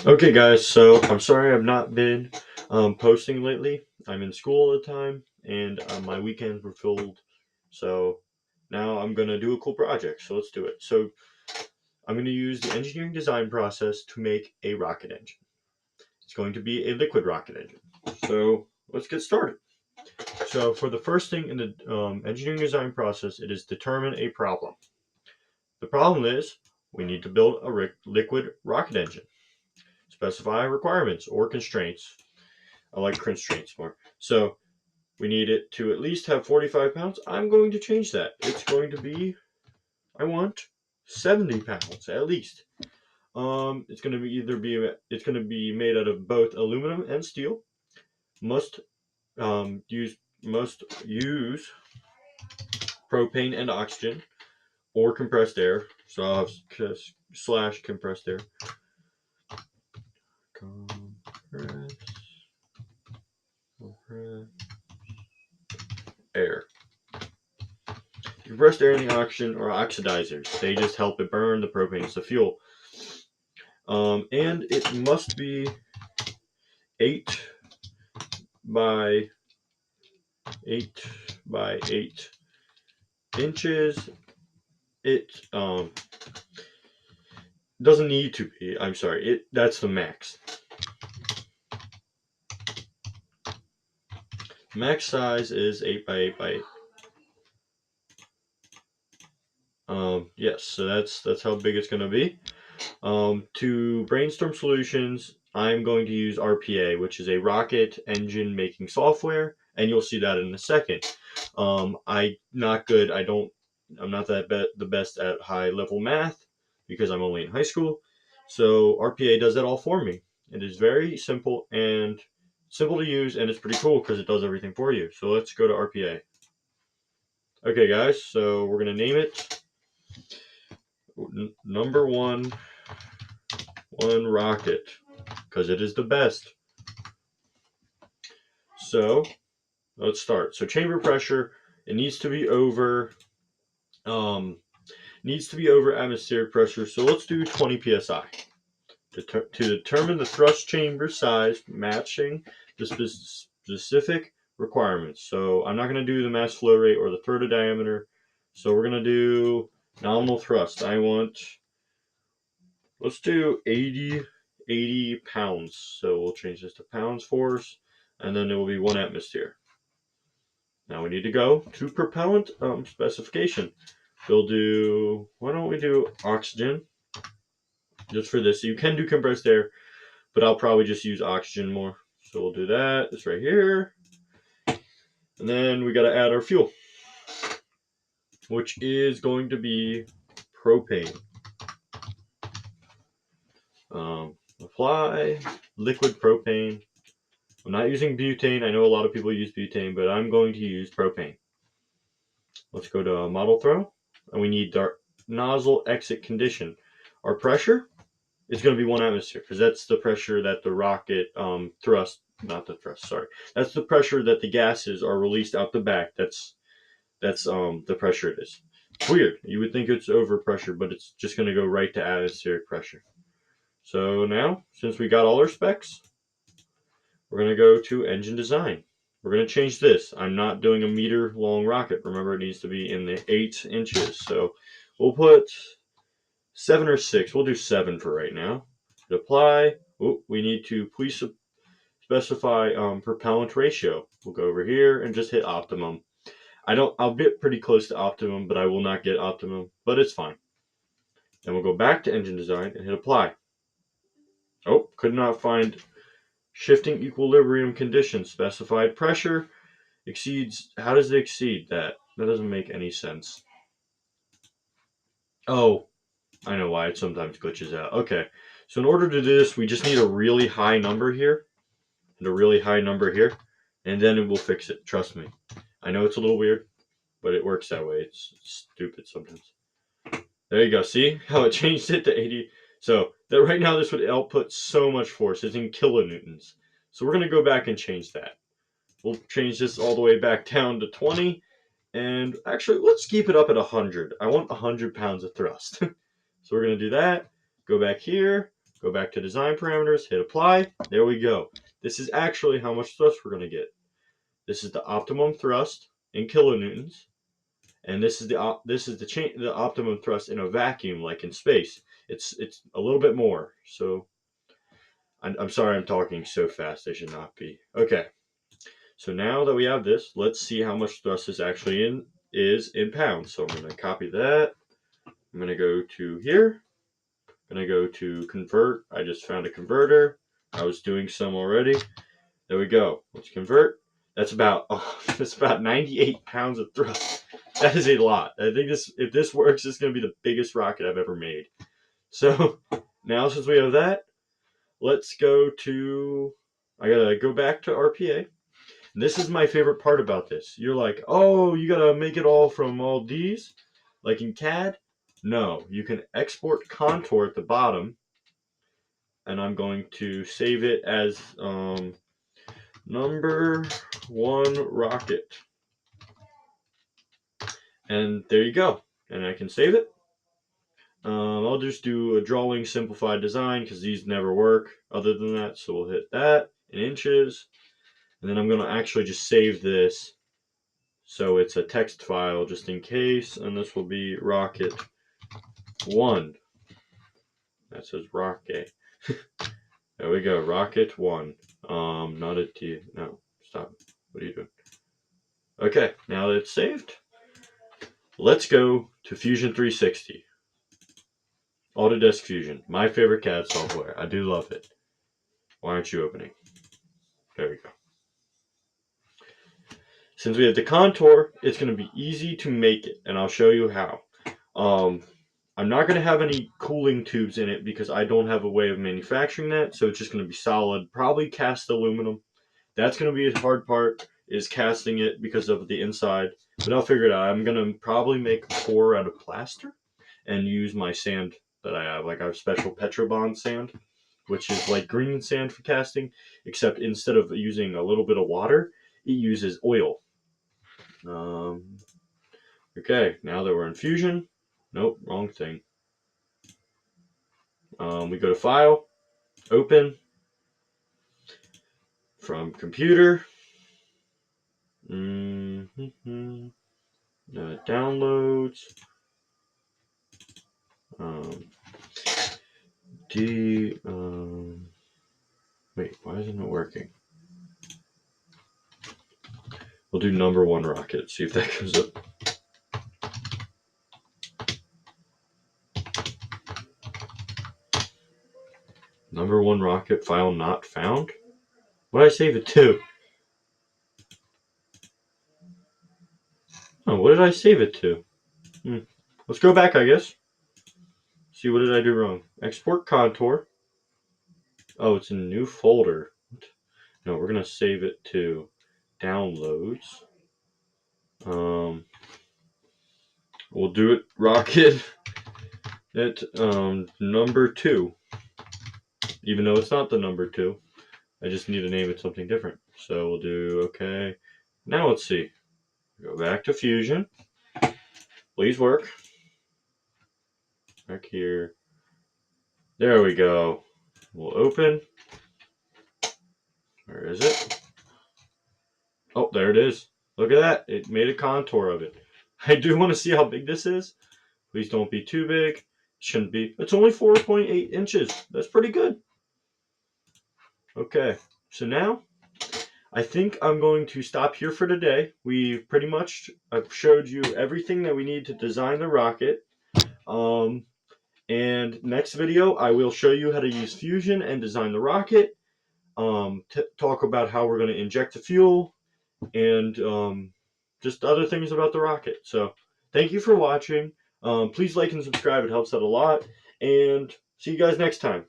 Okay, guys, so I'm sorry I've not been posting lately. I'm in school all the time, and my weekends were filled. So now I'm going to do a cool project. So let's do it. So I'm going to use the engineering design process to make a rocket engine. It's going to be a liquid rocket engine. So let's get started. So for the first thing in the engineering design process, it is determine a problem. The problem is we need to build a liquid rocket engine. Specify requirements or constraints. I like constraints more. So we need it to at least have 45 pounds. I'm going to change that. It's going to be, I want 70 pounds at least. It's going to it's going to be made out of both aluminum and steel. Must use propane and oxygen or compressed air. So I'll have slash compressed air. Compressed air. Compressed air and the oxygen are oxidizers. They just help it burn the propane as the fuel. And it must be 8 by 8 inches. It doesn't need to be. I'm sorry. That's the max. Max size is 8 by 8 by 8. Yes, so that's how big it's going to be. To brainstorm solutions, I'm going to use RPA, which is a rocket engine making software, and you'll see that in a second. I'm not good. I'm not the best at high level math because I'm only in high school. So RPA does that all for me. It is very simple and simple to use, and it's pretty cool because it does everything for you. So let's go to RPA. Okay, guys. So we're gonna name it number one rocket because it is the best. So let's start. So chamber pressure, it needs to be over atmospheric pressure. So let's do 20 psi. To determine the thrust chamber size matching the specific requirements. So I'm not going to do the mass flow rate or the throw diameter. So we're going to do nominal thrust. Let's do 80 pounds. So we'll change this to pounds force, and then it will be 1 atmosphere. Now we need to go to propellant specification. Why don't we do oxygen just for this? So you can do compressed air, but I'll probably just use oxygen more. So we'll do that. This right here. And then we got to add our fuel, which is going to be propane. Apply liquid propane. I'm not using butane. I know a lot of people use butane, but I'm going to use propane. Let's go to model throw. And we need our nozzle exit condition. Our pressure is going to be 1 atmosphere because that's the pressure that the rocket That's the pressure that the gases are released out the back. That's the pressure it is. It's weird. You would think it's over pressure, but it's just going to go right to atmospheric pressure. So now, since we got all our specs, we're going to go to engine design. We're going to change this. I'm not doing a meter long rocket. Remember, it needs to be in the 8 inches. So we'll put 7 or 6. We'll do 7 for right now. Hit apply. We need to please specify propellant ratio. We'll go over here and just hit optimum. I'll get pretty close to optimum, but I will not get optimum, but it's fine. Then we'll go back to engine design and hit apply. Could not find shifting equilibrium conditions. Specified pressure exceeds. How does it exceed that? That doesn't make any sense. Oh, I know why. It sometimes glitches out. Okay. So in order to do this, we just need a really high number here and a really high number here, and then it will fix it. Trust me. I know it's a little weird, but it works that way. It's stupid sometimes. There you go. See how it changed it to 80? So that right now this would output so much force. It's in kilonewtons. So we're going to go back and change that. We'll change this all the way back down to 20. And actually, let's keep it up at 100. I want 100 pounds of thrust. So we're going to do that. Go back here. Go back to design parameters, hit apply. There we go. This is actually how much thrust we're going to get. This is the optimum thrust in kilonewtons, and this is the optimum thrust in a vacuum, like in space. It's a little bit more. So I'm sorry I'm talking so fast. I should not be. Okay. So now that we have this, let's see how much thrust is actually in pounds. So I'm going to copy that. I'm going to go to here. I'm going to go to convert. I just found a converter. I was doing some already. There we go. Let's convert. That's about 98 pounds of thrust. That is a lot. I think if this works, it's going to be the biggest rocket I've ever made. So now since we have that, let's go to, I got to go back to RPA. This is my favorite part about this. You're like, oh, you got to make it all from all these, like in CAD? No, you can export contour at the bottom, and I'm going to save it as number 1 rocket. And there you go. And I can save it. I'll just do a drawing simplified design because these never work other than that. So we'll hit that in inches. And then I'm going to actually just save this so it's a text file just in case. And this will be rocket 1. That says rocket. There we go. Rocket 1. Not a T. No, stop. What are you doing? Okay, now that it's saved, let's go to Fusion 360. Autodesk Fusion, my favorite CAD software. I do love it. Why aren't you opening? There we go. Since we have the contour, it's going to be easy to make it, and I'll show you how. I'm not going to have any cooling tubes in it because I don't have a way of manufacturing that, so it's just going to be solid, probably cast aluminum. That's going to be the hard part, is casting it because of the inside, but I'll figure it out. I'm going to probably make a core out of plaster and use my sand that I have. Like I have special Petrobond sand, which is like green sand for casting, except instead of using a little bit of water, it uses oil. Okay, now that we're in Fusion, nope, wrong thing. We go to File, Open, from Computer, Downloads, wait, why isn't it working? We'll do number 1 rocket, see if that comes up. Number 1 rocket file not found? What did I save it to? Oh, what did I save it to? Let's go back, I guess. See, what did I do wrong? Export contour. Oh, it's in a new folder. No, we're going to save it to downloads. We'll do it rocket at number 2. Even though it's not the number 2. I just need to name it something different. So we'll do, okay. Now let's see. Go back to Fusion. Please work. Back here. There we go. We'll open. Where is it? Oh, there it is. Look at that. It made a contour of it. I do want to see how big this is. Please don't be too big. Shouldn't be. It's only 4.8 inches. That's pretty good. Okay. So now, I think I'm going to stop here for today. We've pretty much, I've showed you everything that we need to design the rocket. And next video, I will show you how to use Fusion and design the rocket. Talk about how we're going to inject the fuel and just other things about the rocket. So thank you for watching. Please like and subscribe. It helps out a lot. And see you guys next time.